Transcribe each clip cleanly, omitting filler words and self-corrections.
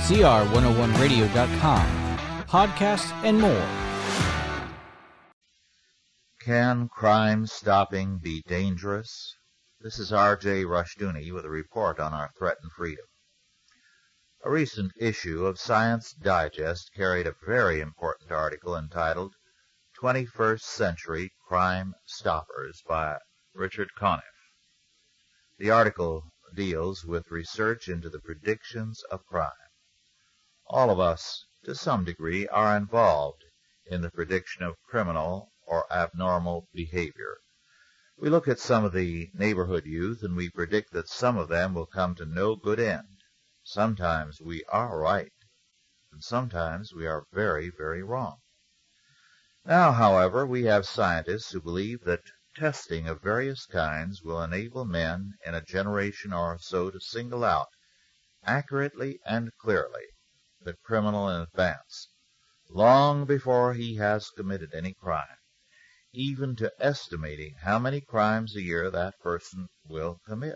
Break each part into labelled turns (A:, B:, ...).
A: CR101radio.com, podcasts, and more.
B: Can crime stopping be dangerous? This is R.J. Rushdoony with a report on our threatened freedom. A recent issue of Science Digest carried a very important article entitled 21st Century Crime Stoppers by Richard Conniff. The article deals with research into the predictions of crime. All of us, to some degree, are involved in the prediction of criminal or abnormal behavior. We look at some of the neighborhood youth and we predict that some of them will come to no good end. Sometimes we are right, and sometimes we are very, very wrong. Now, however, we have scientists who believe that testing of various kinds will enable men in a generation or so to single out accurately and clearly the criminal in advance, long before he has committed any crime, even to estimating how many crimes a year that person will commit.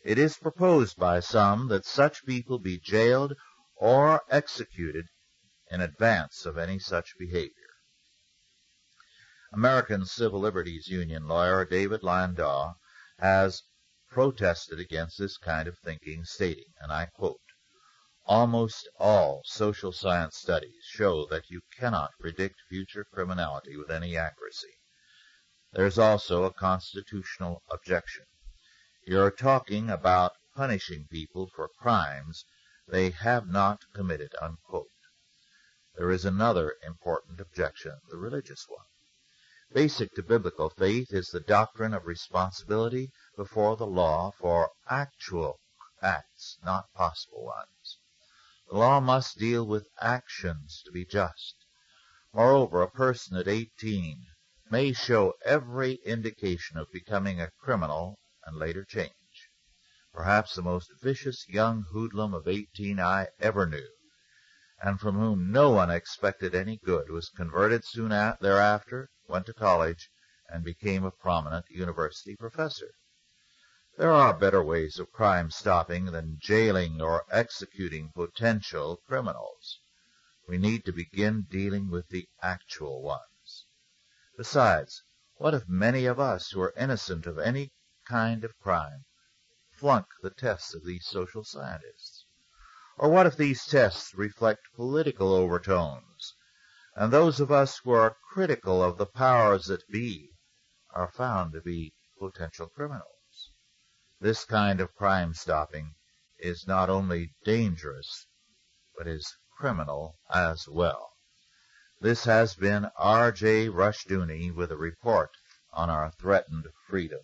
B: It is proposed by some that such people be jailed or executed in advance of any such behavior. American Civil Liberties Union lawyer David Landau has protested against this kind of thinking, stating, and I quote, "Almost all social science studies show that you cannot predict future criminality with any accuracy. There's also a constitutional objection. You're talking about punishing people for crimes they have not committed," unquote. There is another important objection, the religious one. Basic to biblical faith is the doctrine of responsibility before the law for actual acts, not possible ones. The law must deal with actions to be just. Moreover, a person at 18 may show every indication of becoming a criminal and later change. Perhaps the most vicious young hoodlum of 18 I ever knew, and from whom no one expected any good, was converted soon thereafter, went to college, and became a prominent university professor. There are better ways of crime stopping than jailing or executing potential criminals. We need to begin dealing with the actual ones. Besides, what if many of us who are innocent of any kind of crime flunk the tests of these social scientists? Or what if these tests reflect political overtones, and those of us who are critical of the powers that be are found to be potential criminals? This kind of crime stopping is not only dangerous, but is criminal as well. This has been R.J. Rushdoony with a report on our threatened freedom.